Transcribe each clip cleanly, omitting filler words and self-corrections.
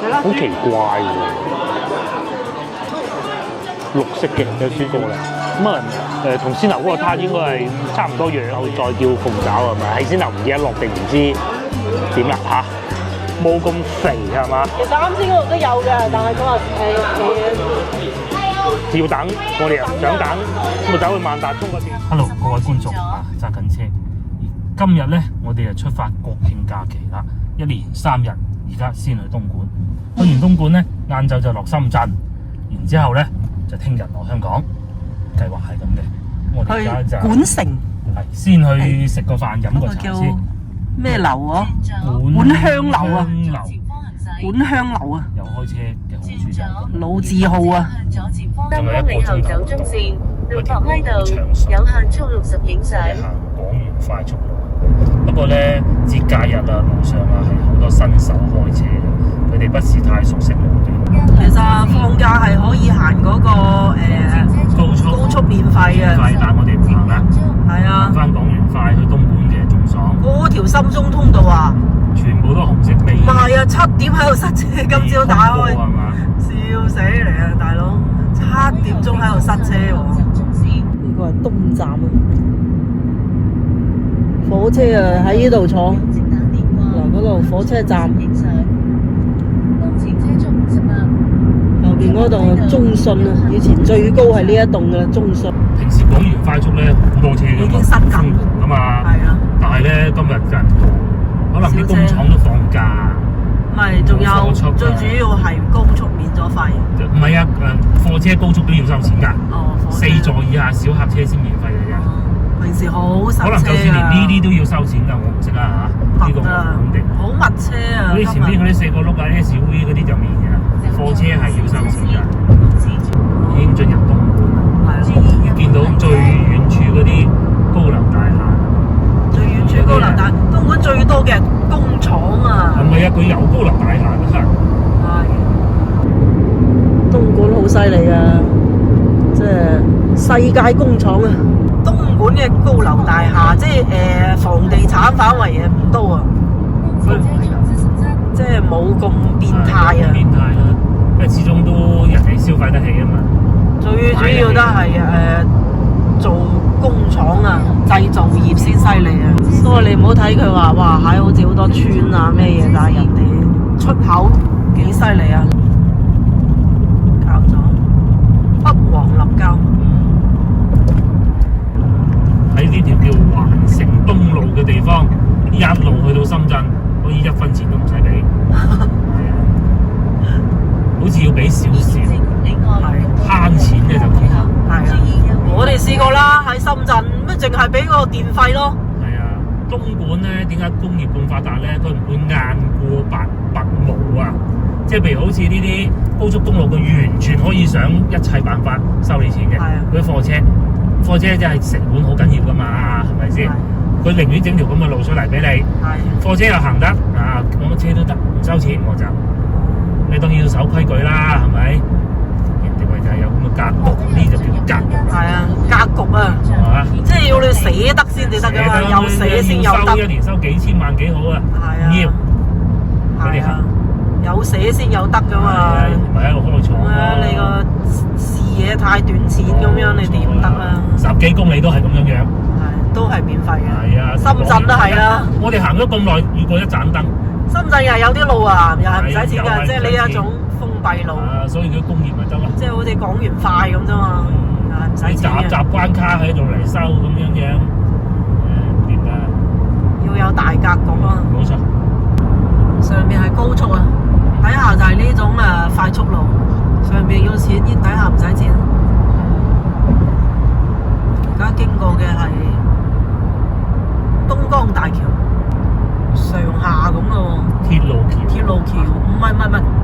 好奇怪喎，綠色嘅有雪糕咧。咁啊同先頭嗰個攤應該係差唔多樣，再叫鳳爪係咪？係先頭唔記得落定唔知點啦嚇，冇咁肥係嘛？其實啱先嗰度都有嘅，但係佢話要等，我哋又唔想等，咁啊走去萬達通嗰邊。Hello， 各位觀眾啊，揸緊車。今日咧，我哋就出發國慶假期啦，1連3日，而家先去東莞。去完東莞咧，晏晝就落深圳，然之後咧就聽日落香港。計劃係咁嘅。我哋而家就莞城係先去食個飯，飲個茶先。咩樓啊？莞香樓啊！莞香樓啊！有開車嘅好處就係老字號啊！仲有1個鐘頭。中線，路旁呢度有限速60影相。行廣園快速路。不過咧，節假日啊，路上啊係好多新手開車嘅，佢哋不是太熟悉路段。其實放假係可以行嗰個高速免費嘅，但我哋唔行啦。係啊，行翻廣園快去東莞嘅仲爽。嗰條深中通道啊，全部都紅色尾。唔係啊，7點喺度塞車，今朝打開，係嘛？笑死你啊，大佬！7點鐘喺度塞車喎。呢個係東站啊，火車啊喺呢度坐。嗱，嗰度火車站。後邊嗰棟中信啊，以前最高係呢一棟嘅中信。平時廣園快速咧好多車㗎嘛，已經塞緊㗎嘛。係啊。但係咧今日人多，可能啲工廠都放假。唔係，仲有最主要係高速免咗費。唔係啊，貨車高速都要收錢㗎。哦，4座以下小客車先免費嘅啫。平時好塞車啊！可能就算連呢啲都要收錢㗎，我唔識啊嚇。呢個我肯定。好密車啊！嗰啲前邊嗰啲4個轆啊 SUV 嗰啲就免嘅，貨車係要收錢㗎。已經進入東莞啦，見到最遠處嗰啲高樓大廈。最遠處高樓大，東莞最多嘅工廠啊！係咪啊？佢有高樓大廈㗎。係。東莞好犀利啊！即係世界工廠啊！東莞嘅高樓大廈，即係房地產範圍嘅唔多啊，即係冇咁變態啊！變態啦，因為始終都人哋消費得起啊嘛。最主要都係做工廠啊，製造業先犀利啊！所以你唔好睇佢話哇，好似好多村啊咩嘢，但係人哋出口幾犀利啊！搞咗北黃立交。喺呢條叫環城東路嘅地方，一路去到深圳，可以1分錢都唔使俾。係啊，好似要俾少少，慳錢嘅就見。係啊，我哋試過啦，喺深圳咩淨係俾個電費咯。係啊，東莞咧點解工業咁發達咧？佢唔會硬過白毛啊！即係譬如好似呢啲高速公路，佢完全可以想一切辦法收你錢嘅。嗰啲貨車真係成本好緊要噶嘛，係咪先？佢寧願整條咁嘅路出嚟俾你，貨車又行得啊，咁車都得，唔收錢我就。你當然要守規矩啦，係咪？人哋咪就係有咁嘅格局，呢就叫格局。係啊，格局啊，係嘛？即係要你捨得先至得噶嘛，有捨先有得。一年收幾千萬幾好啊？係啊，要佢哋行。有捨先有得噶嘛？唔係喺度開廠啊！你個視野太短淺咁樣，你點得啊？10幾公里都係咁樣樣，係都係免費嘅。係啊，深圳都係啦。我哋行咗咁耐，遇過一盞燈。深圳又係有啲路啊，又係唔使錢㗎，即係呢一種封閉路。所以佢工業咪得咯。即係好似廣園快咁啫嘛，唔使錢嘅。集關卡喺度嚟收咁樣樣，點啊？要有大格局咯。冇錯。上面係高速啊！底下就係呢種快速路，上面要錢，底下唔使錢。而家經過嘅係東江大橋，上下咁嘅喎。鐵路橋，唔係，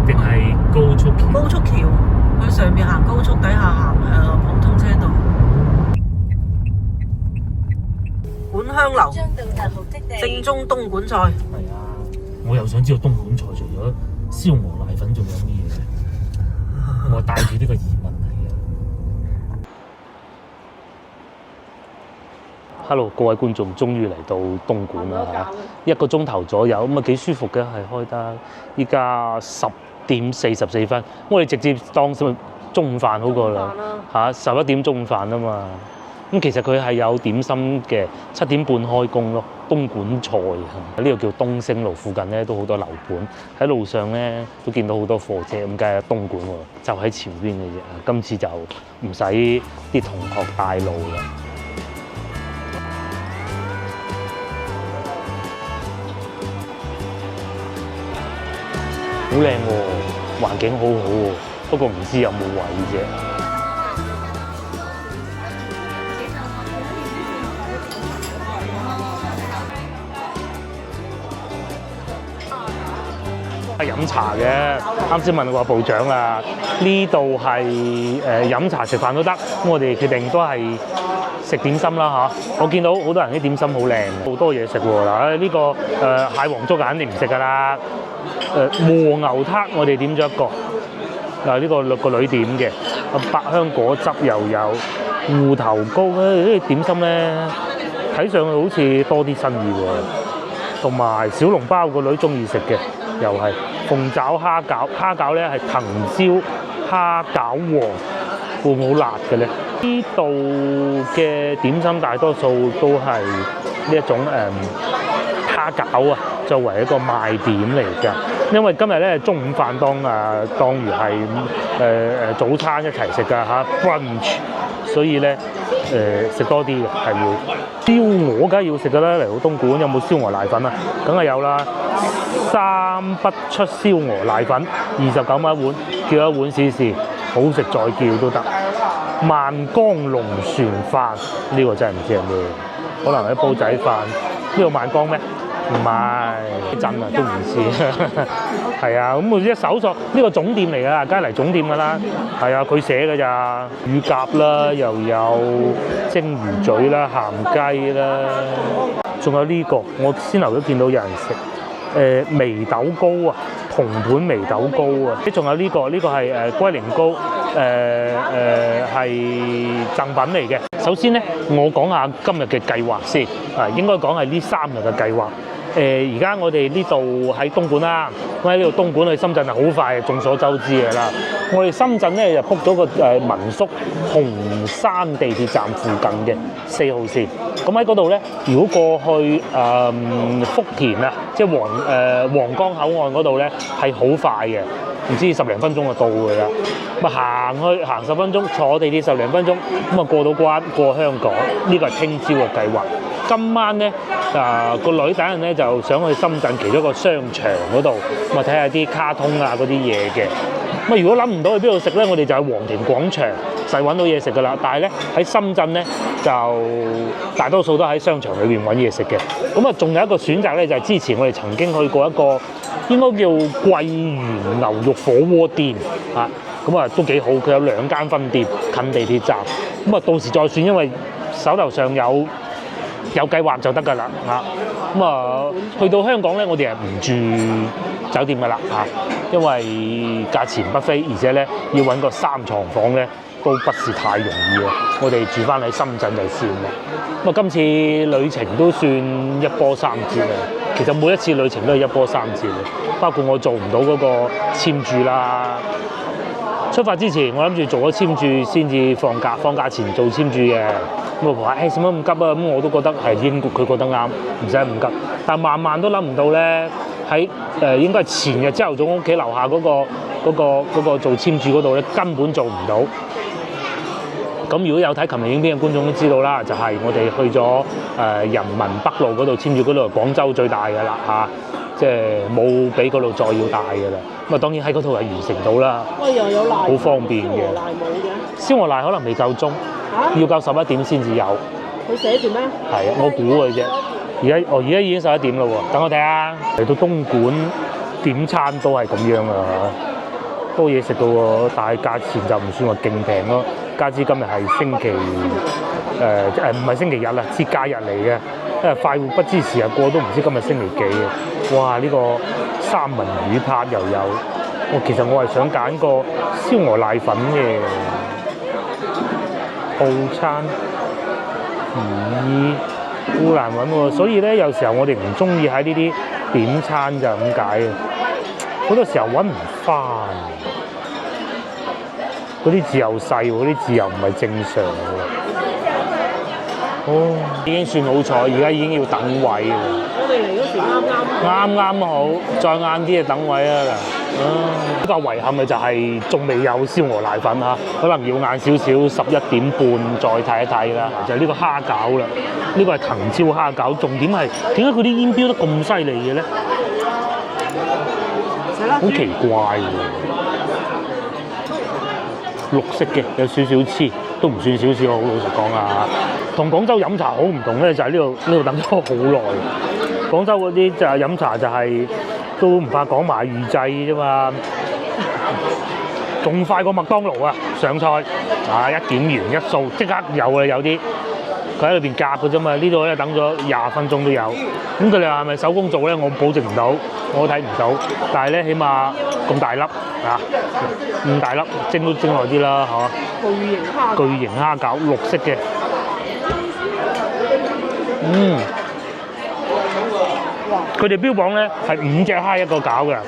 定係高速橋？高速橋，佢上面行高速，底下行普通車道。莞香樓，正宗東莞菜。係啊，我又想知道東莞菜除咗燒鵝瀨粉仲有咩嘢？我帶住呢個疑問嚟嘅。Hello， 各位觀眾，終於嚟到東莞啦嚇，1個鐘頭左右，咁啊幾舒服嘅，係開得依家10點44分，我哋直接當中午飯好過啦嚇，11點中午飯啊嘛。咁其實佢係有點心嘅，7點半開工咯。東莞菜呢個叫東星路，附近咧都好多樓盤，喺路上咧都見到好多貨車，咁梗係東莞喎，就喺前邊嘅啫。今次就唔使啲同學帶路啦。好靚喎，環境好好喎，不過唔知有冇位啫。係飲茶嘅，啱先問過部長啦，呢度係飲茶食飯都得，咁我哋決定都係食點心啦嚇。我見到好多人啲點心好靚，好多嘢食喎嗱，呢個蟹黃粥肯定唔食噶啦，和牛撻我哋點咗一個，嗱呢個女點嘅，百香果汁又有，芋頭糕呢啲點心咧，睇上去好似多啲新意喎，同埋小籠包個女中意食嘅。又係鳳爪蝦餃，蝦餃咧係藤椒蝦餃皇，會唔會好辣嘅咧？呢度嘅點心大多數都係呢一種蝦餃啊，作為一個賣點嚟㗎。因為今日咧中午飯當如係早餐一齊食㗎嚇 brunch， 所以咧食多啲嘅係會。燒鵝梗係要食㗎啦，嚟到東莞有冇燒鵝瀨粉啊？梗係有啦。3不出燒鵝瀨粉29蚊一碗，叫一碗試試，好食再叫都得。萬江龍船飯呢個真係唔知係咩，可能係煲仔飯。呢個萬江咩？唔係真啊，都唔知。係啊，咁我一搜索呢個總店嚟㗎，梗係嚟總店㗎啦。係啊，佢寫㗎咋，乳鴿啦，又有蒸魚嘴啦、鹹雞啦，仲有呢個我先頭都見到有人食。眉豆糕啊，銅盤眉豆糕啊，仲有呢個係龜苓膏，係贈品嚟嘅。首先咧，我講下今日嘅計劃先，應該講係呢3日嘅計劃。而家我哋呢度喺東莞啦，咁喺呢度東莞去深圳係好快，眾所周知嘅啦。我哋深圳咧就 book 咗個民宿，紅山地鐵站附近嘅4號線。咁喺嗰度咧，如果過去福田啊，即係皇崗口岸嗰度咧，係好快嘅，唔知10零分鐘就到㗎啦。咁行10分鐘，坐地鐵10零分鐘，咁啊過到關過香港。呢個係聽朝嘅計劃。今晚咧個女等人咧就想去深圳其中一個商場嗰度，咁啊睇下啲卡通啊嗰啲嘢嘅。咁啊如果諗唔到去邊度食咧，我哋就喺皇庭廣場就揾到嘢食㗎啦。但係咧喺深圳咧就大多數都喺商場裏邊揾嘢食嘅。咁啊仲有一個選擇咧，就係之前我哋曾經去過一個應該叫桂圓牛肉火鍋店啊。咁啊都幾好，佢有2間分店近地鐵站。咁啊到時再算，因為手頭上有計劃就得㗎啦嚇。咁啊去到香港咧，我哋係唔住酒店㗎啦嚇，因為價錢不菲，而且咧要揾個3床房咧都不是太容易啊。我哋住翻喺深圳就算啦。咁啊今次旅程都算一波三折啊。其實每一次旅程都係一波三折嘅，包括我做唔到嗰個簽注啦。出發之前，我諗住做咗簽注先至放假，放假前做簽注嘅。咁老婆話：使乜咁急啊？咁我都覺得係佢覺得啱，唔使咁急。但萬萬都諗唔到咧，喺應該係前日朝頭早屋企樓下嗰個做簽注嗰度咧，根本做唔到。咁如果有睇琴日影片嘅觀眾都知道啦，就係我哋去咗人民北路嗰度簽注，嗰度係廣州最大嘅啦嚇，即係冇比嗰度再要大嘅啦。咁啊當然喺嗰度係完成到啦，好方便嘅。燒鵝瀨可能未夠鐘，要夠11點先至有。佢寫住咩？係啊，我估嘅啫。而家已經11點啦喎，等我睇下。嚟到東莞點餐都係咁樣啊，多嘢食到喎，但係價錢就唔算話勁平咯。加之今日係星期唔係星期日啦，節假日嚟嘅。因為快活不知時日過，都唔知今日星期幾嘅。哇！呢個三文魚撻又有。其實我係想揀個燒鵝瀨粉嘅套餐，好難揾喎。所以咧，有時候我哋唔中意喺呢啲點餐就咁解嘅。好多時候揾唔翻。嗰啲字又細喎，嗰啲字又唔係正常喎。哦，已經算好彩，而家已經要等位啦。我哋嚟嗰時啱好，再晏啲就等位啦。比較遺憾嘅就係仲未有燒鵝瀨粉嚇，可能要晏少少11點半再睇一睇啦。就係呢個蝦餃啦，呢個係藤椒蝦餃，重點係點解佢啲煙飆得咁犀利嘅咧？好奇怪喎！綠色嘅，有少少黐，都唔算少少，好老實講啊！同廣州飲茶好唔同咧，就係呢度等咗好耐。廣州嗰啲就係飲茶就係、都唔怕講埋預製啫嘛，仲快過麥當勞啊！上菜啊，一點完一掃即刻有啊，有啲佢喺裏邊夾嘅啫嘛。呢度咧等咗20分鐘都有。咁佢哋話係咪手工做咧？我保證唔到，我睇唔到。但係咧，起碼咁大粒啊，咁大粒蒸都蒸耐啲啦，係嘛？巨型蝦餃，綠色嘅，佢哋標榜咧係5隻蝦一個餃嘅，呢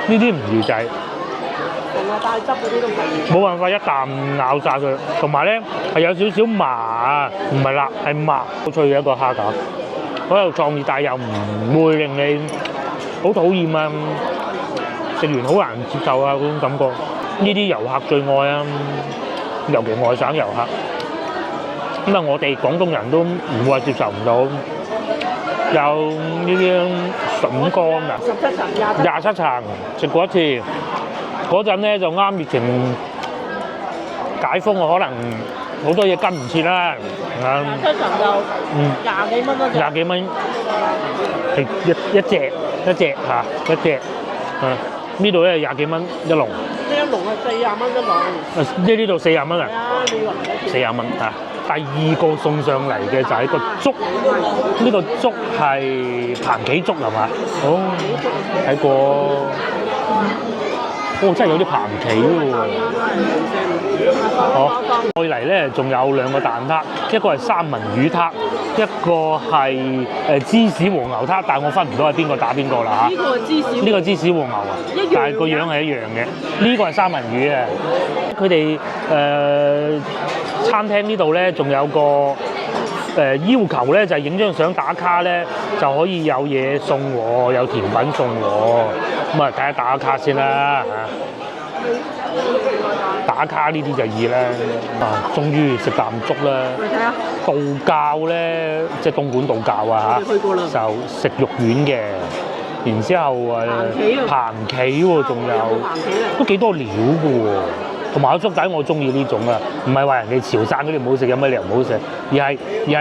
啲唔預製。帶汁嗰啲都唔係。冇辦法一啖咬晒佢，同埋咧係有少少麻，唔係辣，係麻，好脆嘅一個蝦餃。好有創意，但係又唔會令你好討厭啊！食完好難接受啊嗰種感覺。呢啲遊客最愛啊，尤其外省遊客。咁啊，我哋廣東人都唔會話接受唔到。有呢啲筍乾啊，27層食過一次，嗰陣咧就啱疫情解封啊，可能好多嘢跟唔切啦。27層就20幾蚊一隻。20幾蚊係一隻嚇，一隻呢度咧20幾蚊一籠。呢一籠係40蚊一籠。呢度40蚊啊？係啊，你話40蚊嚇。第二個送上嚟嘅就係個粥，呢個粥係蟠棋粥係嘛？哦，睇過，哦真係有啲蟠棋喎。好，再嚟咧仲有2個蛋撻，一個係三文魚撻，一個係芝士和牛撻，但係我分唔到係邊個打邊個啦嚇。呢個係芝士。呢個芝士和牛啊，但係個樣係一樣嘅。呢個係三文魚啊，佢哋餐廳呢度咧，仲有個要求咧，就係影張相打卡咧，就可以有嘢送喎，有甜品送喎。咁啊，睇下打卡先啦嚇。打卡呢啲就易啦。啊，終於食啖粥啦。你睇下。道教咧，即係東莞道教啊嚇，就食肉丸嘅。然之後蟠棋喎，仲有都幾多料嘅喎。同埋個粥仔我中意呢種啊，唔係話人哋潮汕嗰啲唔好食，有乜理由唔好食？而係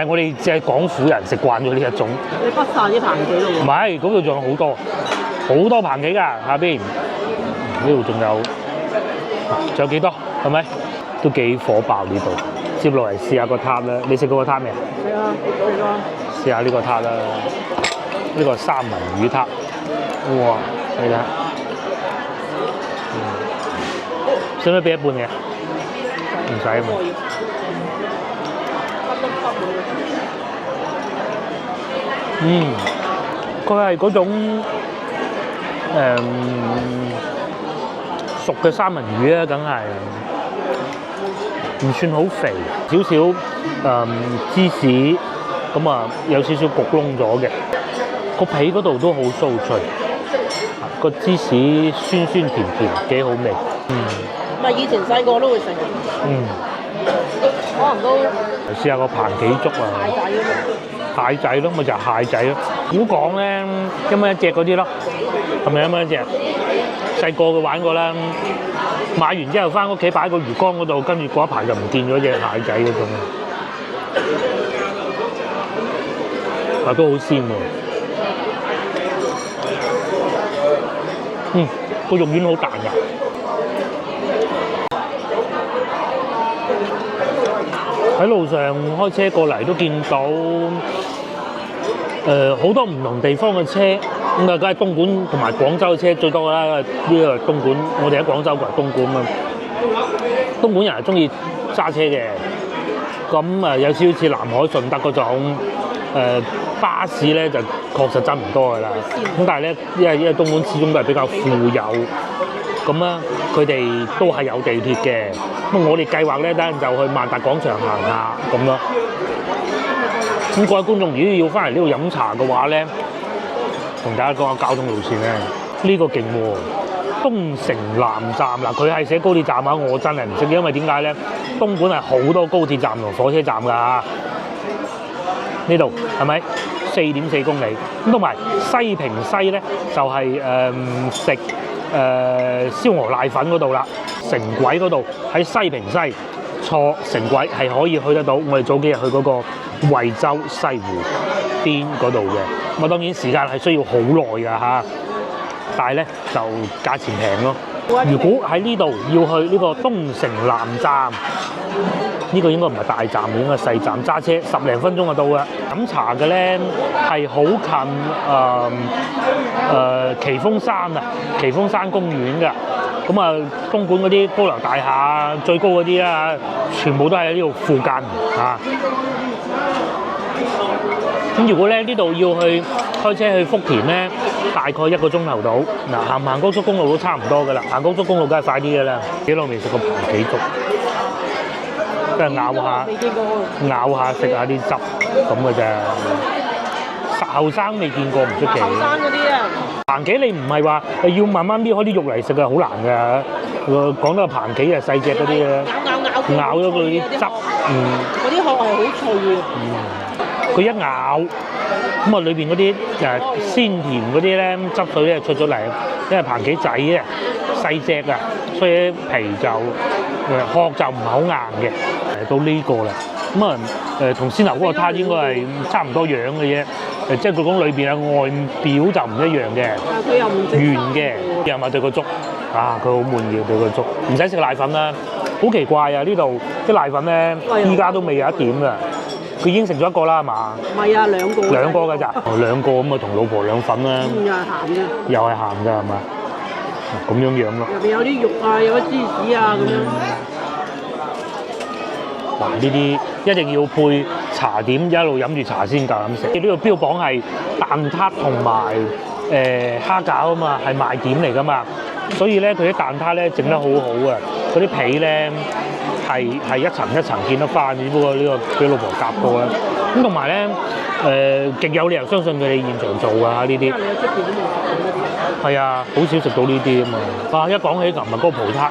我哋即係廣府人食慣咗呢一種。你不曬啲蟠棋咯喎？唔係，嗰度仲有好多蟠棋㗎，下邊呢度仲有幾多？係咪？都幾火爆呢度。接落嚟試下個撻啦，你食過個撻未啊？係啊，食過。試下呢個撻啦，呢個三文魚撻，哇！你睇下。使唔使俾一半嘅？唔使啊嘛。佢係嗰種熟嘅三文魚咧，梗係唔算好肥，少少芝士，咁啊有少少焗燶咗嘅，個皮嗰度都好酥脆，個芝士酸酸甜甜，幾好味。咪以前細個都會食。可能都試下個蟠棋粥啊！蟹仔咯，咪就係蟹仔咯。如果講咧，1蚊1隻嗰啲咯，係咪1蚊1隻？細個嘅玩過啦，買完之後翻屋企擺喺個魚缸嗰度，跟住過一排就唔見咗隻蟹仔嗰種。但都好鮮喎。個肉丸好彈㗎。喺路上開車過嚟都見到好多唔同地方嘅車，咁啊梗係東莞同埋廣州嘅車最多啦。呢個係東莞，我哋喺廣州過嚟東莞啊。東莞人係中意揸車嘅，咁有少少似南海順德嗰種巴士咧就確實真唔多㗎啦。咁但係咧，因為東莞始終都係比較富有，咁啊佢哋都係有地鐵嘅。咁我哋計劃咧，等陣就去萬達廣場行下咁咯。咁各位觀眾，如果要翻嚟呢度飲茶嘅話咧，同大家講下交通路線咧，呢個勁喎！東城南站嗱，佢係寫高鐵站啊，我真係唔識，因為點解咧？東莞係好多高鐵站同火車站㗎。呢度係咪4.4公里？咁同埋西平西咧，就係食燒鵝瀨粉嗰度啦。城軌嗰度喺西平西坐城軌係可以去得到。我哋早幾日去嗰個惠州西湖邊嗰度嘅，咁啊當然時間係需要好耐㗎嚇，但係咧就價錢平咯。如果喺呢度要去呢個東城南站，呢個應該唔係大站，應該係細站，揸車10零分鐘就到啦。飲茶嘅咧係好近奇峰山啊，奇峰山公園㗎。咁啊，東莞嗰啲高樓大廈最高嗰啲啊，全部都喺呢度附近嚇。咁如果咧呢度要去開車去福田咧，大概1個鐘頭到。嗱，行唔行高速公路都差唔多㗎啦，行高速公路梗係快啲㗎啦。幾耐未食過蟛蜞粥？即係咬下食下啲汁咁嘅啫。後生未見過唔出奇。後生嗰啲啊，蟛蜞你唔係話要慢慢搣開啲肉嚟食啊，好難㗎。講到蟛蜞係細隻嗰啲啊，咬咗佢啲汁，嗰啲殼係好脆嘅。佢一咬咁啊，裏邊嗰啲鮮甜嗰啲咧汁水咧出咗嚟，因為蟛蜞仔啊細隻啊，所以皮就殼就唔係好硬嘅。到呢個啦，咁啊同鮮牛嗰個撻應該係差唔多樣嘅啫，即係佢講裏邊啊外表就唔一樣嘅，佢又唔圓嘅。又咪對個粥啊，佢好滿意對個粥，唔使食瀨粉啦。好奇怪啊！呢度啲瀨粉咧，依家都未有一點㗎。佢已經食咗1個啦，係嘛？唔係啊，2個。2個㗎咋？2個咁啊，同老婆兩份啦。又係鹹嘅。又係鹹㗎係嘛？咁樣咯。入邊有啲肉啊，有啲芝士啊咁樣。嗱，呢啲一定要配茶點，一路飲住茶先夠膽食。呢度標榜係蛋撻同埋蝦餃啊嘛，係賣點嚟㗎嘛。所以咧，佢啲蛋撻咧整得好好啊，嗰啲皮咧係一層一層見得翻，只不過呢個俾老婆夾過啦。咁同埋咧極有理由相信佢哋現場做啊呢啲。係啊，好少食到呢啲啊嘛。啊，一講起琴日嗰個葡撻。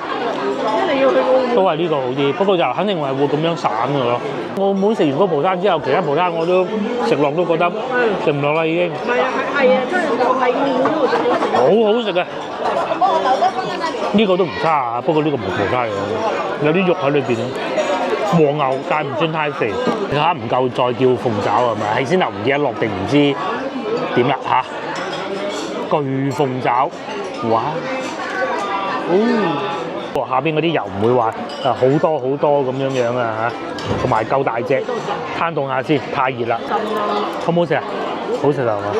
都係呢個好啲，不過就肯定係會咁樣散嘅咯。澳門食完嗰葡撻之後，其他葡撻我都食落都覺得食唔落啦已經。係啊，真係就係面嗰度食好好食啊！呢個都唔差啊，不過呢個唔係葡撻嚟嘅，有啲肉喺裏邊。和牛，但係唔算太肥。你睇下唔夠再叫鳳爪係咪？係先頭唔記得落定唔知點啦嚇。巨鳳爪，哇！下邊嗰啲油唔會話好多好多咁樣啊嚇，同埋夠大隻，攤凍下先，太熱啦。好唔好食啊？好食啊嘛！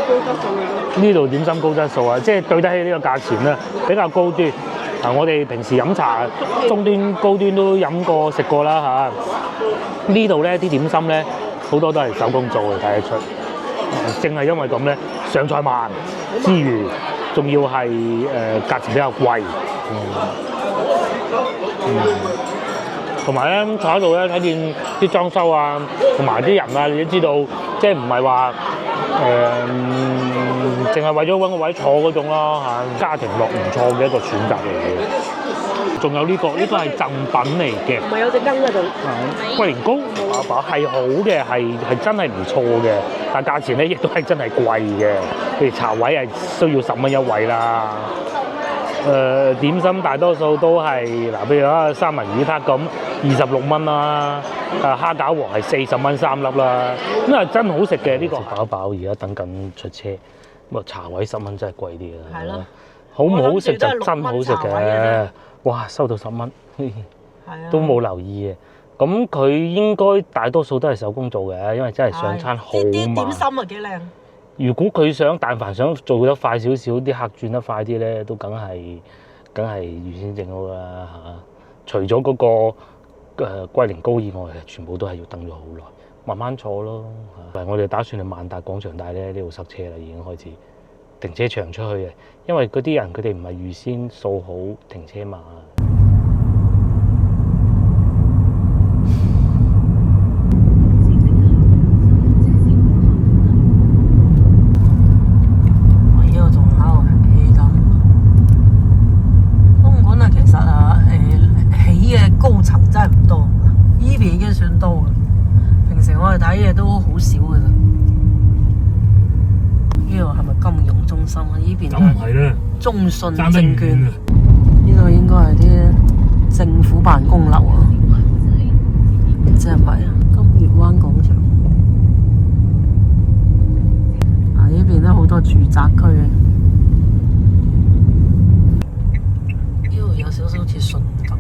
呢度點心高質素啊，即係對得起呢個價錢啦，比較高端。我哋平時飲茶中端高端都飲過食過啦嚇。呢度咧啲點心咧好多都係手工做嘅，睇得出。正係因為咁咧，上菜慢之餘，仲要係價錢比較貴。同埋咧坐喺度咧睇見啲裝修啊，同埋啲人啊，你都知道，即係唔係話淨係為咗揾個位坐嗰種咯嚇，家庭樂唔錯嘅一個選擇嚟嘅。仲有呢個係贈品嚟嘅，唔係有隻羹喺度。龜苓膏係好嘅，係真係唔錯嘅，但價錢咧亦都係真係貴嘅。譬如茶位係需要10蚊一位啦。點心大多數都係嗱，譬如啊三文魚撻咁26蚊啦，蝦餃王係40蚊3粒啦，咁啊真好食嘅呢個。飽飽，而家等緊出車，咁啊茶位10蚊真係貴啲啊。係咯，好唔好食就真好食嘅。哇，收到10蚊，都冇留意嘅。咁佢應該大多數都係手工做嘅，因為真係上餐好慢。啲點心啊幾靚。如果佢但凡想做得快少少，啲客轉得快啲咧，都梗係預先整好啦嚇。除咗嗰個龜苓膏以外，全部都係要等咗好耐。慢慢坐咯。我哋打算去萬達廣場，但係咧呢度塞車啦，已經開始停車場出去嘅，因為嗰啲人佢哋唔係預先掃好停車碼。睇嘢都好少㗎咋，呢度係咪金融中心啊？呢邊咁唔係啦，中信爭得證券，遠啊！呢度應該係啲政府辦公樓啊，唔知係咪啊？金月灣廣場啊，呢邊都好多住宅區啊，呢度有少少好似順咁。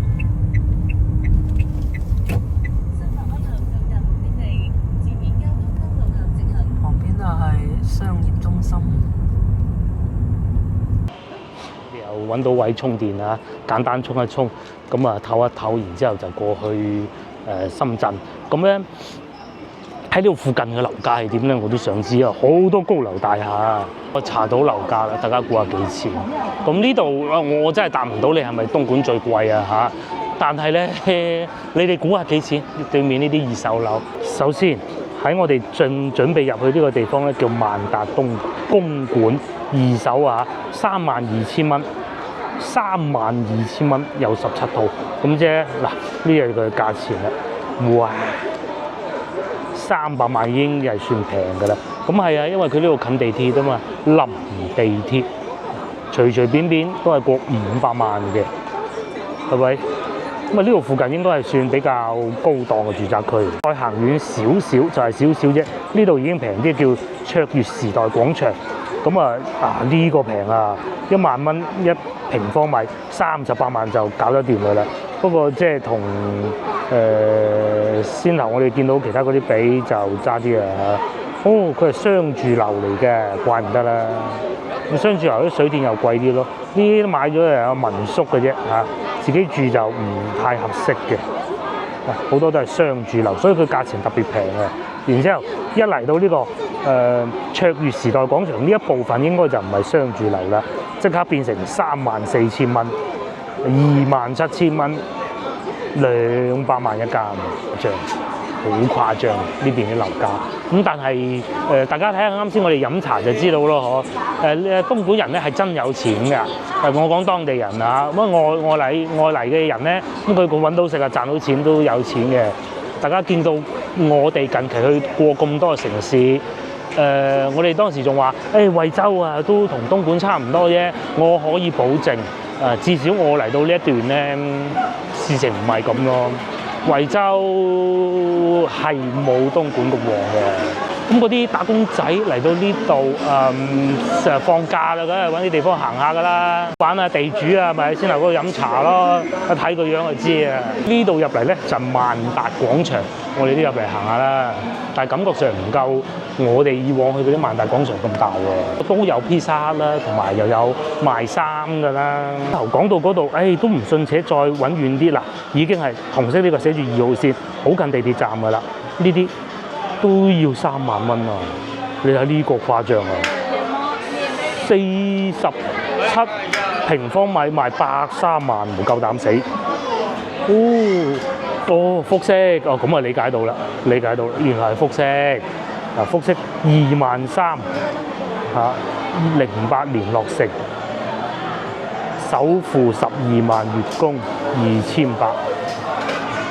商業中心又揾到位充電啊，簡單充一充，咁啊唞一唞，然之後就過去深圳。咁咧喺呢度附近嘅樓價係點咧？我都想知啊！好多高樓大廈，我查到樓價啦，大家估下幾錢？咁呢度我真係答唔到你係咪東莞最貴啊嚇？但係咧，你哋估下幾錢？對面呢啲二手樓，首先。喺我哋準備入去呢個地方咧，叫萬達公館二手啊，32,000蚊，32,000蚊有17套，咁啫嗱，呢係佢嘅價錢啦，哇，300萬已經係算平㗎啦，咁係啊，因為佢呢度近地鐵啊嘛，臨地鐵，隨便便都係過500萬嘅，係咪？咁啊，呢度附近應該係算比較高檔嘅住宅區。再行遠少少就係少少啫，呢度已經平啲，叫卓越時代廣場。咁呢個平啊，1萬蚊一平方米，38萬就搞得掂㗎啦。不過即係同先頭我哋見到其他嗰啲比就差啲啊。哦，佢係商住樓嚟嘅，怪唔得啦。咁商住樓啲水電又貴啲咯，呢啲都買咗係有民宿嘅啫嚇，自己住就唔太合適嘅。好多都係商住樓，所以佢價錢特別平嘅。然之後一嚟到呢個卓越時代廣場呢一部分應該就唔係商住樓啦，即刻變成34,000蚊、27,000蚊、200萬一間張。好誇張呢邊啲樓價，咁但係大家睇下啱先我哋飲茶就知道咯，東莞人咧係真有錢㗎，我講當地人啊，咁外嚟嘅人咧，咁佢揾到食啊，賺到錢都有錢嘅。大家見到我哋近期去過咁多城市，我哋當時仲話，惠州啊都同東莞差唔多啫，我可以保證，至少我嚟到呢一段咧，事情唔係咁咯。惠州係冇東莞咁旺嘅，咁嗰啲打工仔嚟到呢度，成日放假啦，梗係揾啲地方行下噶啦，玩下地主啊，咪先嚟嗰度飲茶咯，一睇個樣就知啊。呢度入嚟咧就萬達廣場，我哋都入嚟行下啦，但係感覺上唔夠我哋以往去嗰啲萬達廣場咁大喎，都有披薩啦，同埋又有賣衫噶啦。頭講到嗰度，都唔信且再揾遠啲啦，已經係紅色呢個寫住2號線，好近地鐵站噶啦，呢啲都要3萬蚊啊！你睇呢個誇張啊！47平方米賣103萬，唔夠膽死。複式咁啊理解到啦，原來係複式。複式23,000嚇，08年落成，首付12萬，月供2,800。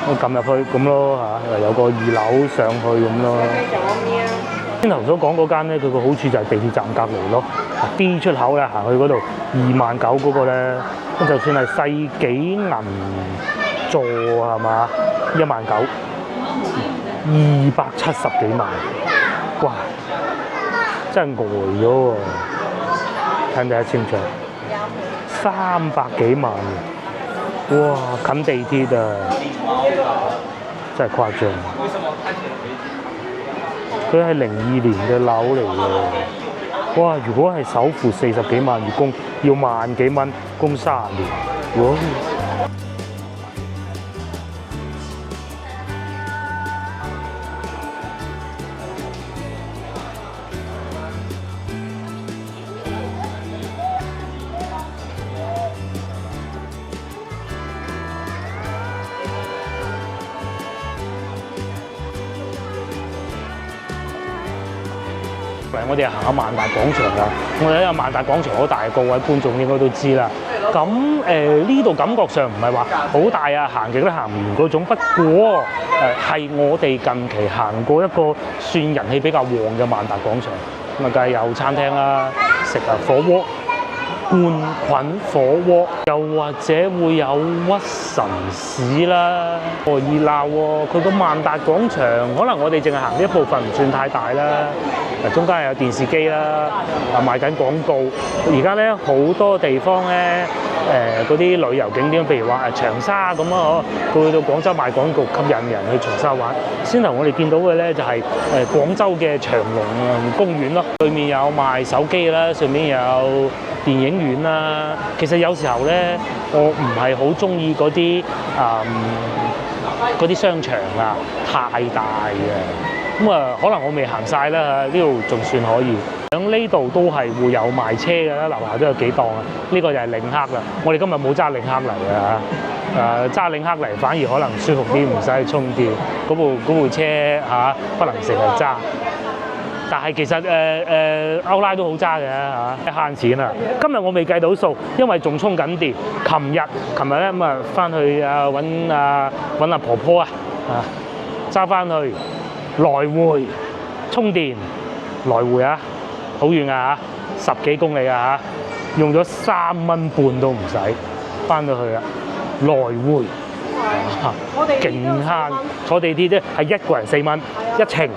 我撳入去咁咯嚇，有個2樓上去咁咯。先頭所講嗰間咧，佢個好處就係地鐵站隔離咯。D 出口咧，行去嗰度29,000嗰個咧，咁就算係世紀銀座係嘛，19,000，270幾萬。哇！真係呆咗喎，睇唔睇得清楚？300幾萬，哇！近地鐵啊，真係誇張。佢係02年嘅樓嚟嘅，哇！如果係首付40幾萬，月供要萬幾蚊，供30年，哇！嚟我哋行下萬達廣場啦。我哋喺萬達廣場好大，各位觀眾應該都知啦。咁呢度感覺上唔係話好大啊，行極都行唔完嗰種。不過係我哋近期行過一個算人氣比較旺嘅萬達廣場。咁啊，梗係有餐廳啦，食啊火鍋。冠菌火鍋，又或者會有屈臣氏啦，熱鬧喎！佢個萬達廣場，可能我哋淨係行呢一部分唔算太大啦。中間有電視機啦，賣緊廣告。而家咧好多地方咧，嗰啲旅遊景點，譬如話長沙咁啊，佢去到廣州賣廣告，吸引人去長沙玩。先頭我哋見到嘅咧就係廣州嘅長隆公園咯，對面有賣手機啦，上面有電影院啦，其實有時候咧，我唔係好中意嗰啲商場啊，太大嘅。咁啊，可能我未行晒啦，呢度仲算可以。喺呢度都係會有賣車嘅啦，樓下都有幾檔啊。呢個就係領克啦，我哋今日冇揸領克嚟啊。揸領克嚟反而可能舒服啲，唔使充電。嗰部車不能成日揸。但係其實歐拉都好揸嘅嚇，慳錢啊！今日我未計到數，因為仲充緊電。琴日咧咁啊，翻去揾阿婆婆揸翻去來回充電，來回好遠啊10幾公里啊用咗3蚊半都唔使，翻到去啦，來回。勁慳，坐地鐵咧係一個人4蚊一程，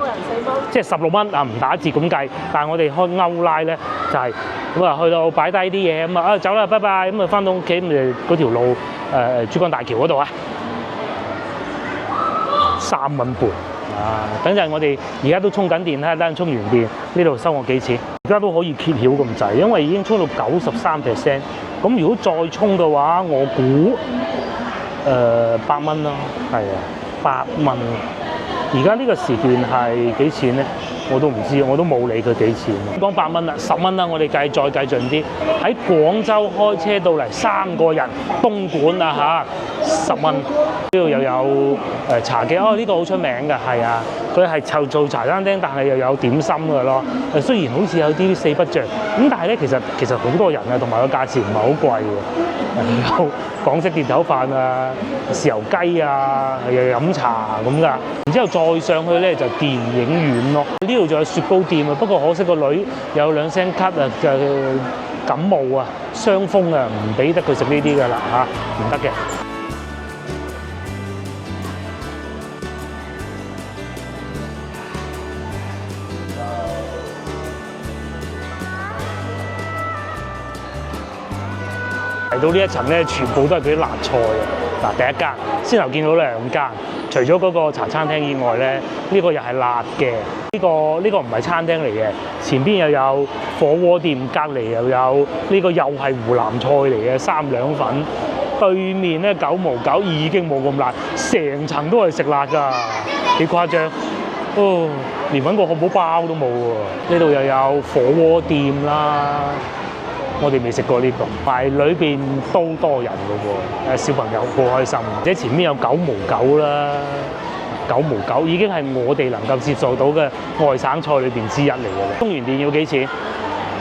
即係16蚊啊，唔打折咁計。但係我哋開歐拉咧就係咁啊，去到擺低啲嘢咁啊，走啦，拜拜咁啊，翻到屋企咁嗰條路珠江大橋嗰度3蚊半啊！等陣我哋而家都充緊電啦，等陣充完電呢度收我幾錢？而家都可以揭曉咁滯，因為已經充到93%。咁如果再充嘅話，我估8蚊咯，係啊，8蚊。而家呢個時段係幾錢咧？我都唔知，我都冇理佢幾錢。講8蚊啦，10蚊啦，我哋再計盡啲。喺廣州開車到嚟3個人，東莞10蚊。呢度又有茶記，呢個好出名㗎，係啊，佢係做茶餐廳，但係又有點心㗎咯。雖然好似有啲4不像，咁但係咧其實好多人啊，同埋個價錢唔係好貴嘅。有港式碟頭飯啊、豉油雞啊，又飲茶咁㗎。然之後再上去咧就電影院咯。呢度仲有雪糕店啊，不過可惜個女有2聲咳啊，就感冒啊、傷風啊，唔俾得佢食呢啲㗎啦唔得嘅。嚟到呢一層咧，全部都係嗰啲辣菜啊！嗱，第一間先頭見到2間，除咗嗰個茶餐廳以外咧，呢個又係辣嘅。呢個唔係餐廳嚟嘅，前邊又有火鍋店，隔離又有呢個又係湖南菜嚟嘅3兩粉。對面咧9毛9已經冇咁辣，成層都係食辣㗎，幾誇張哦！連揾個漢堡包都冇喎。呢度又有火鍋店啦。我哋未食過呢個，但係裏邊都多人嘅喎，小朋友好開心。而且前面有9毛9啦，9毛9已經係我哋能夠接受到嘅外省菜裏邊之一嚟嘅。充完電要幾錢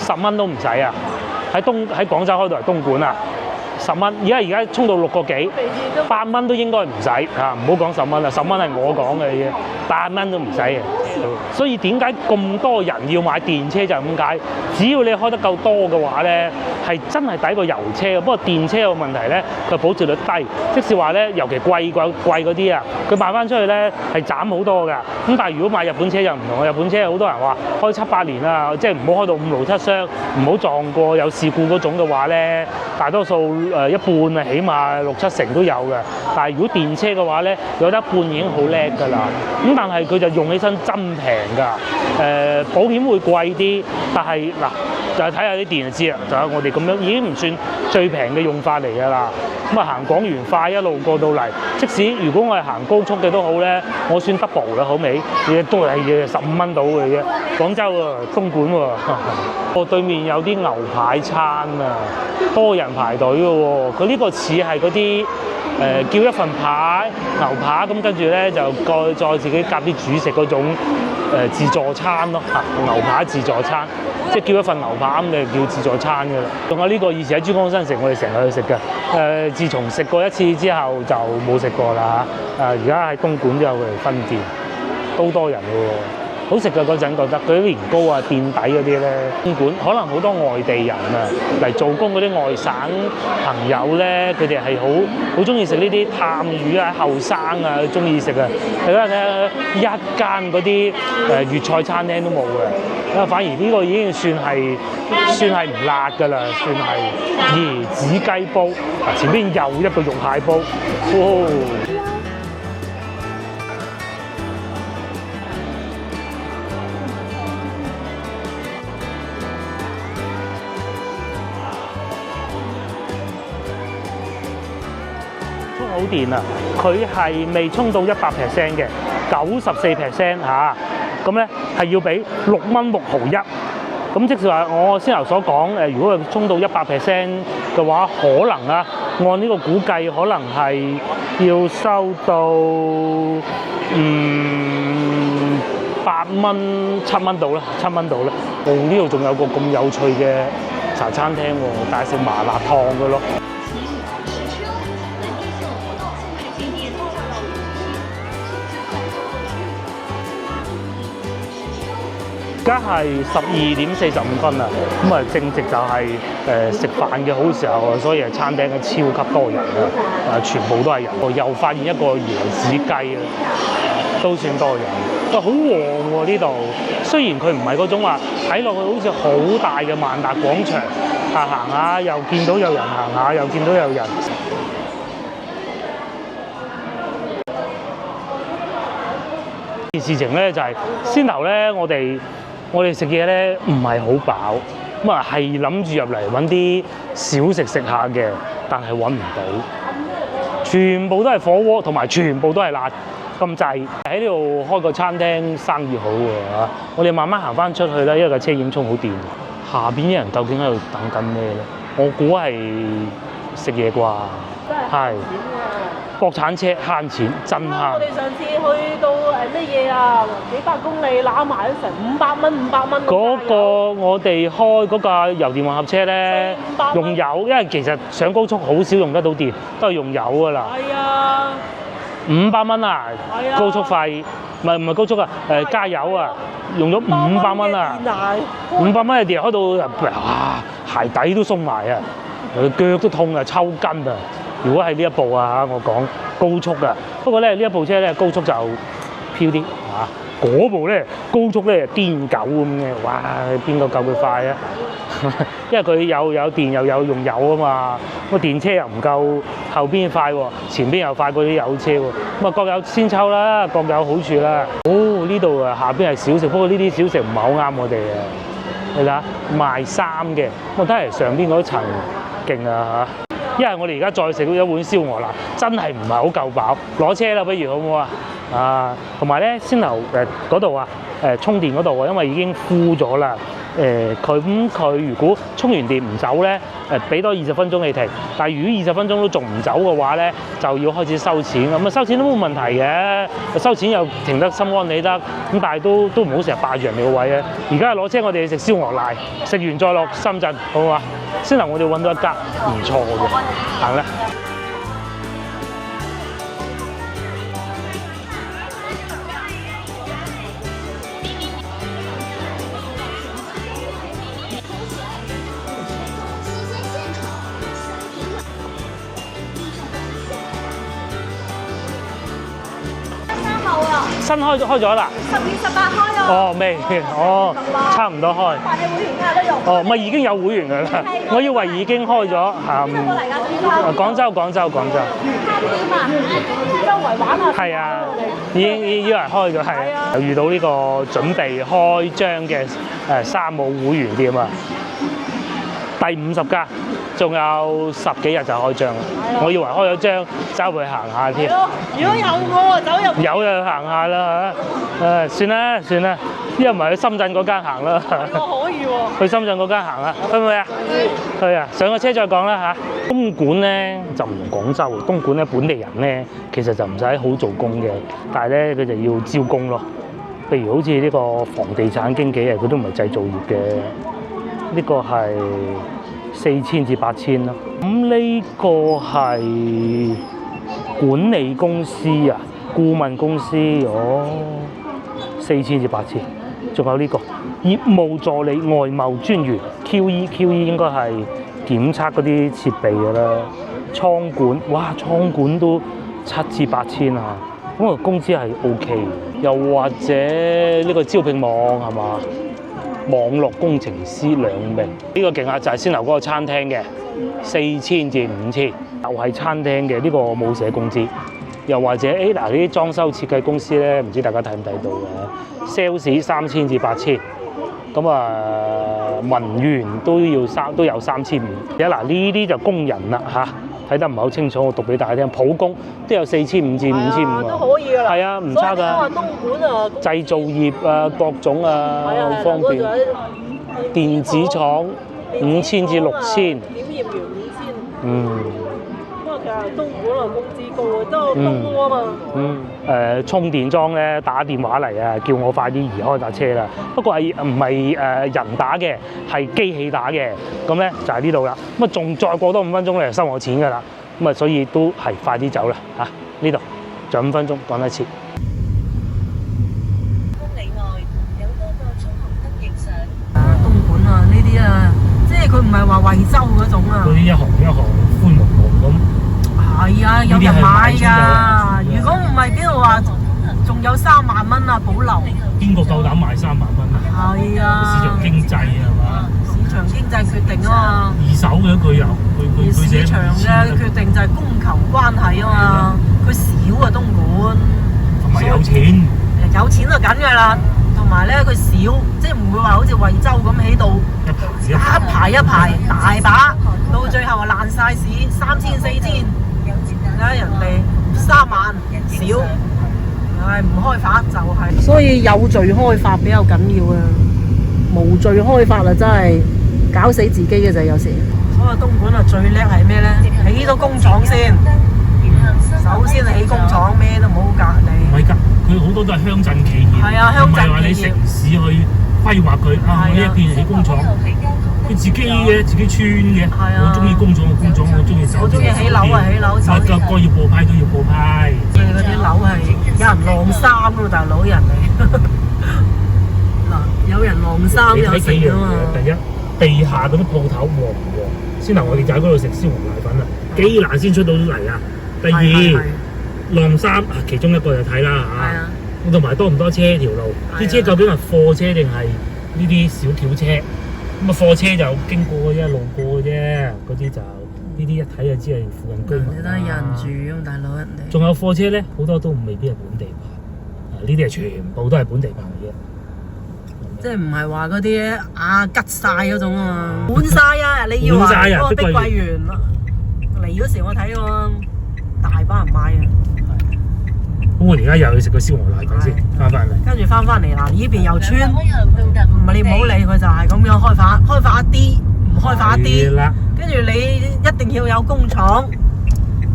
？10蚊都唔使啊！喺廣州開到嚟東莞啊，10蚊。而家充到6個幾，8蚊都應該唔使啊！唔好講10蚊啦，10蚊係我講嘅啫，8蚊都唔使嘅。所以點解咁多人要買電車就係咁解？只要你開得夠多嘅話咧，係真係抵過油車嘅。不過電車有個問題咧，佢保值率低，即是話咧，尤其貴嗰啲啊，佢賣翻出去咧係斬好多㗎。咁但係如果買日本車就唔同，日本車好多人話開7、8年啦，即係唔好開到5、6、7箱，唔好撞過有事故嗰種嘅話咧，大多數一半啊，起碼6、7成都有嘅。但係如果電車嘅話咧，有得一半已經好叻㗎啦。咁但係佢就用起身真平㗎，保險會貴啲，但係嗱就係睇下啲電就知啦。就係我哋咁樣已經唔算最平嘅用法嚟㗎啦。咁啊行廣園快一路過到嚟，即使如果我係行高速嘅都好咧，我算 double 啦，好未？都係15蚊到嘅啫。廣州喎，東莞喎，我對面有啲牛排餐啊，多人排隊嘅喎。佢呢個似係嗰啲叫一份扒牛扒，咁跟住咧就再自己夾啲主食嗰種自助餐咯嚇，牛扒自助餐，即係叫一份牛扒咁你叫自助餐㗎啦。仲有呢個以前喺珠江新城我哋成日去食嘅，自從食過一次之後就冇食過啦嚇。而家喺東莞都有佢哋分店，都多人嘅喎。好食嘅嗰陣覺得佢啲年糕啊、墊底嗰啲咧，東莞可能好多外地人啊嚟做工嗰啲外省朋友咧，佢哋係好中意食呢啲探魚啊、後生啊中意食啊。你睇下一間嗰啲粵菜餐廳都冇嘅，反而呢個已經算係唔辣㗎啦，算係椰子雞煲。前邊又一個肉蟹煲，好電啊！佢係未充到100% 嘅，94% 嚇，咁咧係要俾6蚊6毫1。咁即係話我先頭所講如果佢充到100% 嘅話，可能啊，按呢個估計，可能係要收到8蚊7蚊到啦，7蚊到啦。呢度仲有個咁有趣嘅茶餐廳喎，但係食麻辣燙嘅咯。而家係12:45啊，咁啊正值就係食飯嘅好時候啊，所以係餐廳嘅超級多人啊，全部都係人。我又發現一個椰子雞啊，都算多人。好旺喎呢度，雖然佢唔係嗰種話睇落去好似好大嘅萬達廣場行下又見到有人，行下又見到有人。件事情咧就係先頭咧，我哋食嘢咧唔係好飽，咁啊係諗住入嚟揾啲小食食下嘅，但係揾唔到，全部都係火鍋，同埋全部都係辣咁滯。喺呢度開個餐廳生意好喎嚇，我哋慢慢行翻出去啦，因為架車已經充好電。下邊啲人究竟喺度等緊咩咧？我估係食嘢啩，係。國產車慳錢，真慳。我哋上次去到乜嘢啊？幾百公里攬埋成500蚊。嗰個我哋開嗰架油電混合車咧，用油，因為其實上高速好少用得到電，都係用油㗎啦。係啊。500蚊啊！高速費，唔係高速啊，加油啊，用咗500蚊啊！500蚊嘅電開到哇，鞋底都鬆埋啊，腳都痛啊，抽筋啊！如果係呢一部啊，我講高速啊，不過咧呢一部車咧高速就飄啲嚇，嗰部咧高速咧癲狗咁嘅，哇！邊個夠佢快啊？因為佢有電又有用油啊嘛，個電車又唔夠後邊快喎，前邊又快過啲油車喎，咁啊各有千秋啦，各有好處啦。呢度啊下邊係小食，不過呢啲小食唔係好啱我哋啊。你睇下賣衫嘅，我睇嚟上邊嗰層勁啊嚇！因為我哋而家再食一碗燒鵝啦，真係唔係好夠飽，攞車啦不如好唔好啊？同埋咧先頭嗰度啊，充電嗰度啊，因為已經枯咗啦。佢如果充完電唔走咧，俾多20分鐘你停。但係如果20分鐘都仲唔走嘅話咧，就要開始收錢。咁啊收錢都冇問題嘅，收錢又停得心安理得。咁但係都唔好成日霸住人哋個位啊。而家攞車我哋食燒鵝瀨，食完再落深圳，好唔好啊？先頭我哋揾到一間唔錯嘅，行啦。新開咗啦！10月18開啊！哦，未，差唔多開。辦理會員卡都用。唔係已經有會員㗎啦。我以為已經開咗。廣州。周圍玩啊！係啊，已經以為開咗，係啊。又遇到呢個準備開張嘅山姆會員店啊，第50家。仲有10幾日就開張啦。我以為開咗張，走去行下添。如果有我走入有就行下啦嚇。算啦算啦，因為唔係去深圳嗰間行啦。我可以喎。去深圳嗰間行啦，去唔去啊？去啊！上個車再講啦嚇。東莞咧就唔同廣州，東莞咧本地人咧其實就唔使好做工嘅，但係咧佢就要招工咯。譬如好似呢個房地產經紀啊，佢都唔係製造業嘅，呢個係4000至8000咯。咁呢個係管理公司啊，顧問公司哦，4000至8000。仲有呢個業務助理外貿專員 QE 應該係檢測嗰啲設備㗎啦。倉管，哇，倉管都7至8000啊，咁個工資係 OK。又或者呢個招聘網係嘛？網絡工程師2名，呢個勁啊！就係先頭嗰個餐廳嘅4000至5000，又係餐廳嘅，呢個冇寫工資。又或者嗱，呢啲裝修設計公司咧，唔知大家睇唔睇到嘅 sales 3000至8000，咁文員都有3500。而家嗱呢啲就工人啦嚇。睇得唔係好清楚，我讀俾大家聽。普工都有4500至5500都可以㗎啦。係啊，唔差㗎。東莞啊，製造業啊，各種啊，好方便。電子廠5000至6000。檢驗員5000。嗯。不過其實東莞啊工資高啊，都東哥啊嘛。充電樁咧打電話嚟啊，叫我快啲移開架車啦。不過係唔係人打嘅，係機器打嘅。咁咧就喺呢度啦。咁啊仲再過多5分鐘咧就收我錢㗎啦。咁啊所以都係快啲走啦嚇。呢度仲有5分鐘講一次。公里內有多個衝紅燈影相。東莞啊，呢啲啊，即係佢唔係話惠州嗰種啊。嗰啲一行一行寬蒙蒙咁。係啊，有人買㗎。如果唔係邊度話仲有3萬蚊啊保留？邊個夠膽賣3萬蚊啊？係啊。市場經濟係嘛？市場經濟決定啊嘛。二手嘅佢又佢市場嘅決定就係供求關係啊嘛。佢少啊東莞。同埋有錢。有錢就緊㗎啦。同埋咧佢少，即係唔會話好似惠州咁起到一排一排大把，到最後爛晒市，3000、4000。人哋3萬少，唔開發就係。所以有序開發比較緊要啊，無序開發啊真係搞死自己嘅就有時。所以東莞啊最叻係咩咧？起到工廠先，首先起工廠咩都冇隔離。唔係㗎，佢好多都係鄉鎮企業。係啊，鄉鎮企業。唔係話你城市去規劃佢啊，我呢一片起工廠。佢自己嘅，自己村嘅，我中意工廠嘅工廠，我中意酒店。我中意起樓啊，起樓。個要報批都要報批。佢哋嗰啲樓係有人晾衫㗎嘛，大佬人嚟。嗱，有人晾衫有成㗎嘛。第一，地下嗰啲鋪頭旺唔旺？先頭我哋就喺嗰度食燒鵝瀨粉啊，幾難先出到嚟啊。第二，晾衫其中一個就睇啦嚇。同埋多唔多車條路？啲車究竟係貨車定係呢啲小轎車？咁啊，貨車就經過嘅啫，路過嘅啫，嗰啲就呢啲一睇就知係附近居民。你都係有人住咁，大佬人哋。仲有貨車咧，好多都未必係本地牌，呢啲係全部都係本地牌嘅。即係唔係話嗰啲吉晒嗰種啊？滿晒啊！你要話嗰個碧桂園嚟嗰時，我睇喎，大班人買啊！咁我而家又去食個燒鵝瀨粉先，翻嚟。跟住翻嚟嗱，呢邊又村，唔係你唔好理佢就係咁樣開發一啲，唔開發一啲。跟住你一定要有工廠，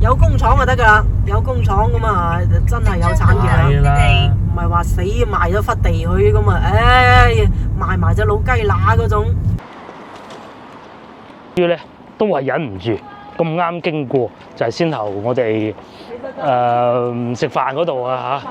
有工廠就得㗎啦，有工廠咁啊，真係有產業啦。唔係話死賣咗忽地去咁啊，賣埋隻老雞乸嗰種。要咧都係忍唔住。咁啱經過就係先頭我哋食飯嗰度啊嚇，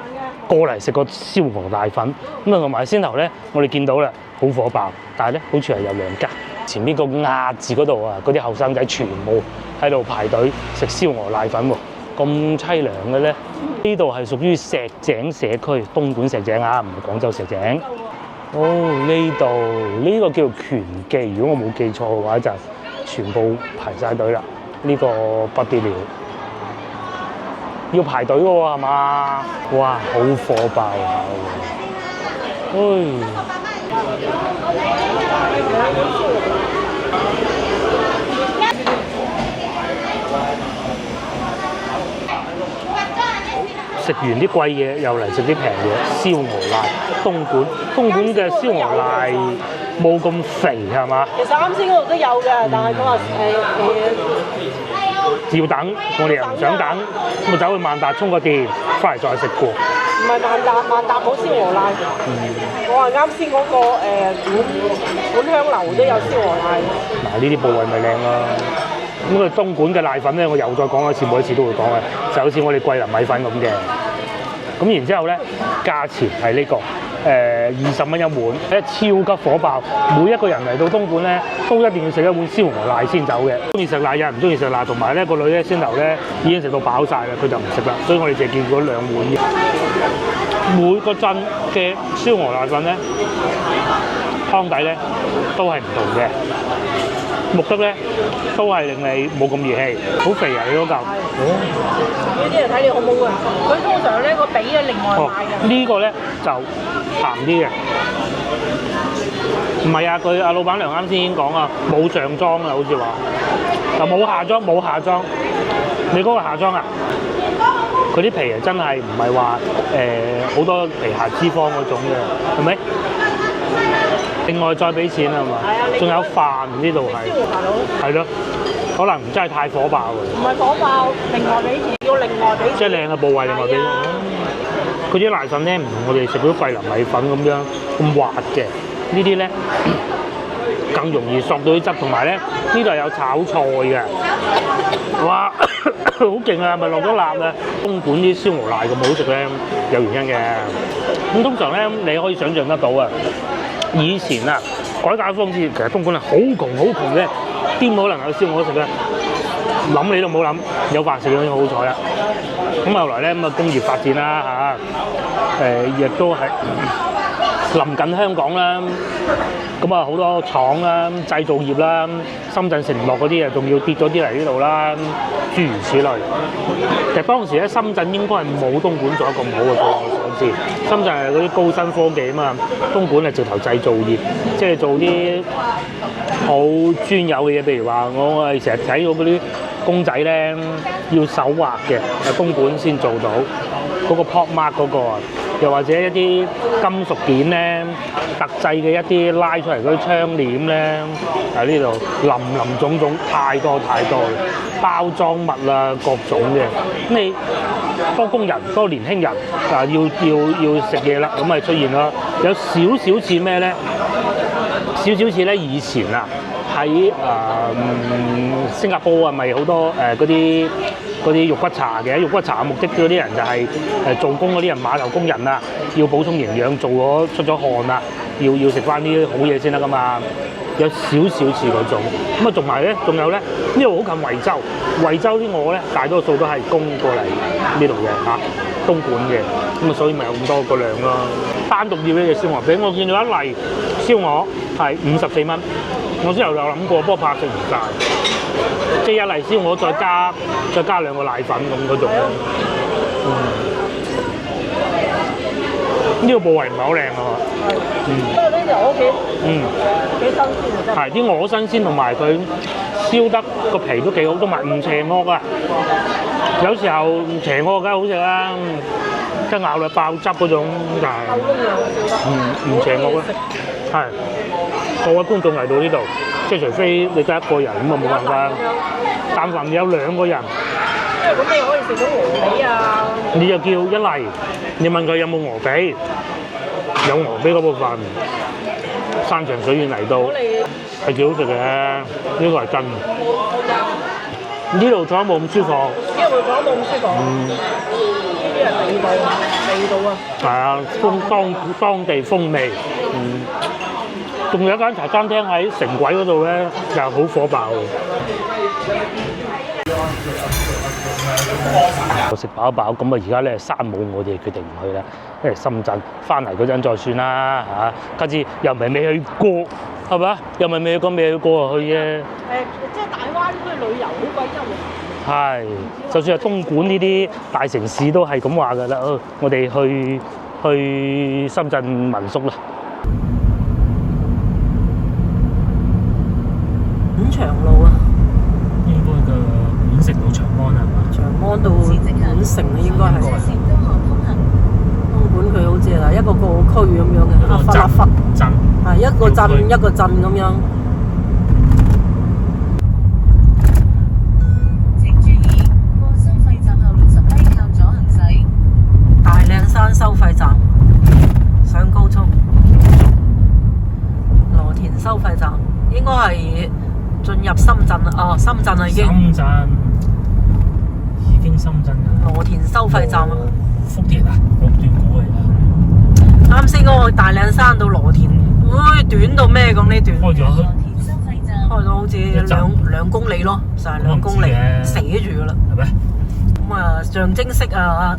過嚟食個燒鵝瀨粉咁啊，同埋先頭咧我哋見到啦，好火爆，但係咧好似係有2間。前邊個亞字嗰度啊，嗰啲後生仔全部喺度排隊食燒鵝瀨粉喎，咁凄涼嘅咧。呢度係屬於石井社區，東莞石井啊，唔係廣州石井。呢度呢個叫做拳記，如果我冇記錯嘅話就全部排晒隊啦。呢個不得了，要排隊嘅喎係嘛？哇，好火爆啊！食完啲貴嘢，又嚟食啲平嘢，燒鵝瀨。東莞嘅燒鵝瀨冇咁肥係嘛？其實啱先嗰度都有嘅，但係佢話要等，我哋又唔想等，咁啊走去萬達充個電，翻嚟再食過。唔係萬達冇燒鵝瀨。我話啱先嗰個管香樓都有燒鵝瀨。嗱呢啲部位咪靚咯。咁佢東莞嘅瀨粉咧，我又再講一次，每一次都會講嘅，就好似我哋桂林米粉咁嘅。咁然之後咧，價錢係呢個20蚊一碗，超級火爆。每一個人嚟到東莞咧，都一定要食一碗燒鵝瀨先走嘅。中意食瀨有人唔中意食辣，同埋咧個女咧先頭咧已經食到飽晒啦，佢就唔食啦。所以我哋淨係見過2碗嘅。每個鎮嘅燒鵝瀨粉咧，湯底咧都係唔同嘅。目的咧都係令你冇咁熱氣，好肥啊！你嗰嚿，呢啲就睇你好唔好啊！佢通常咧個髀係另外賣嘅。呢個咧就鹹啲嘅，唔係啊！佢阿老闆娘啱先已經講啊，冇上裝啊，好似話，就冇下裝，冇下裝。你嗰個下裝啊？佢啲皮啊真係唔係話好多皮下脂肪嗰種嘅，係咪？另外再俾錢係嘛？仲有飯呢度係，係咯，可能真係太火爆㗎。唔係火爆，另外俾錢，要另外俾錢。即係靚嘅部位另外俾錢。佢啲瀨粉咧唔同我哋食嗰啲桂林米粉咁樣咁滑嘅，呢啲咧更容易索到啲汁，同埋咧呢度有炒菜嘅。哇，好勁啊！係咪落咗辣啊？東莞啲燒鵝瀨咁好食咧，有原因嘅。咁通常咧，你可以想象得到啊。以前啊，改革開放之前，其實東莞係好窮嘅，邊可能有燒鵝食咧？諗你都冇諗，有飯食已經好彩啦。咁後來咧咁啊工業發展啦亦都係臨近香港啦，咁啊好多廠啦、製造業啦、深圳承諾嗰啲啊，仲要跌咗啲嚟呢度啦，諸如此類。其實當時咧，深圳應該係冇東莞做得咁好嘅，據我所知。深圳係嗰啲高新科技啊嘛，東莞係直頭製造業，即係做啲好專有嘅嘢，譬如話我係成日睇到嗰啲公仔咧要手畫嘅，係東莞先做到嗰個 pop mark 嗰個啊。又或者一啲金屬件咧，特製嘅一啲拉出嚟嗰啲窗簾咧，喺呢度林總總太多嘅包裝物啊，各種嘅。咁你多工人、多年輕人啊，要食嘢啦，咁咪出現啦。有少少似咩咧？少少似咧以前啊，喺新加坡啊，咪好多嗰啲肉骨茶嘅，肉骨茶嘅目的嗰啲人就係做工嗰啲人，碼頭工人啊，要補充營養，出咗汗啊，要食翻啲好嘢先得噶嘛，有少少似嗰種。咁啊，仲有咧，呢度好近惠州，惠州啲鵝咧大多數都係供過嚟呢度嘅嚇，東莞嘅，咁啊所以咪有咁多個量咯。單獨要呢隻燒鵝髀，我見到一例燒鵝係54蚊，我之後有諗過，不過怕食唔晒。即係一嚟燒鵝再加2個瀨粉咁嗰種。呢個部位唔係好靚啊嘛。不過呢條我屋企幾新鮮啊真係。係啲鵝新鮮，同埋佢燒得個皮都幾好，同埋唔邪惡啊。有時候邪惡梗係好食啦，即係咬落爆汁嗰種，但係唔邪惡啦。係各位觀眾嚟到呢度。即係除非你得一個人咁啊，冇辦法。但凡有2個人，因為咁你可以食到鵝髀啊。你就叫一嚟，你問佢有冇鵝髀，有鵝髀嗰部分，山長水遠嚟到，係幾好食嘅，呢個係真。呢度坐得冇咁舒服。呢度坐得冇咁舒服。呢啲係味道啊。係啊，當地風味。仲有一間茶餐廳喺城軌嗰度咧，又好火爆。我食飽飽，咁啊而家咧山姆我哋決定唔去啦，因為深圳翻嚟嗰陣再算啦嚇。加之又唔係未去過，係嘛？又唔係未去過去啫。即係大灣區旅遊好鬼優惠。係，就算係東莞呢啲大城市都係咁話㗎啦。我哋去深圳民宿啦。長路啊，應該嘅顯城到長安係嘛？長安安到本城啊，應該係。車線都可通行。東莞佢好似係一個個區咁樣嘅，個忽啦忽，鎮係一個鎮一個鎮咁樣。請注意，過收費站後60米靠左行駛。大嶺山收費站上高速，羅田收費站應該係進入深圳啦。哦，深圳啦已經。深圳已經深圳㗎。羅田收費站啊！福田啊，我斷估嘅。啱先嗰個大嶺山到羅田，短到咩咁呢段？開咗羅田收費站。開到好似兩公里咯，就係2公里，死住噶啦。係咩？咁啊，象徵式啊，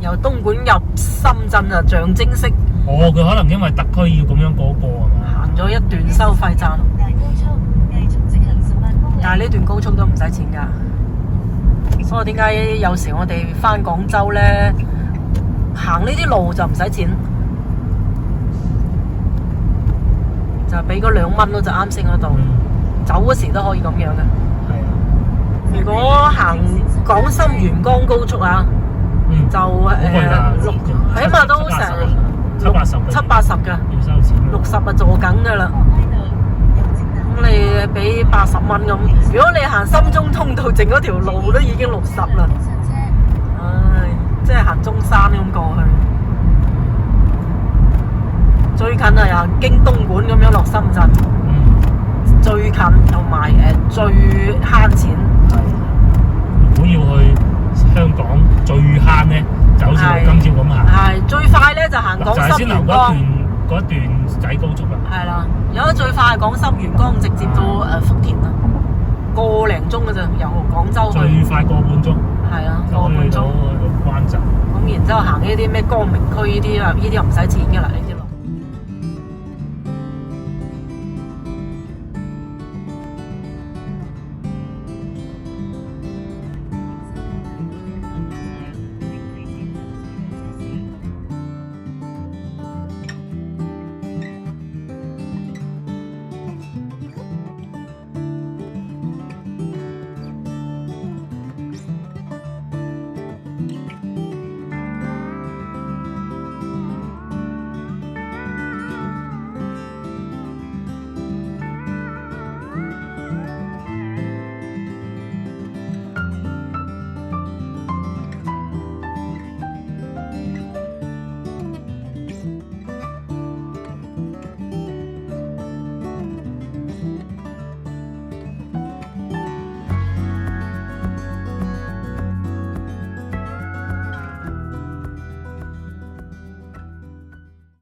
由東莞入深圳啊，象徵式哦，佢可能因為特區要咁樣過啊嘛。行咗一段收費站，大高速繼續直行18公里。但係呢段高速都唔使錢㗎。所以點解有時我哋返廣州咧，行呢啲路就唔使錢，就俾嗰2蚊咯，就啱先嗰度。走嗰時都可以咁樣嘅。係啊。如果行廣深沿江高速啊，就起碼都成7-80嘅，要收錢。 60啊坐緊㗎啦。咁你俾80蚊咁，如果你行深中通道，淨嗰條路都已經60啦。唉，即係行中山咁過去。最近啊，又經東莞咁樣落深圳，最近同埋最慳錢。係。如果要去香港最慳咧，就好似今朝咁行。係最快咧就行廣深沿江。嗰段仔高速啦，係啦，有得最快係廣深沿江直接到福田啦，個零鐘嘅啫，由廣州去。最快個半鐘。係啊，個半鐘。關閘。咁然之後行呢啲咩光明區呢啲啊，呢啲又唔使錢㗎啦，呢啲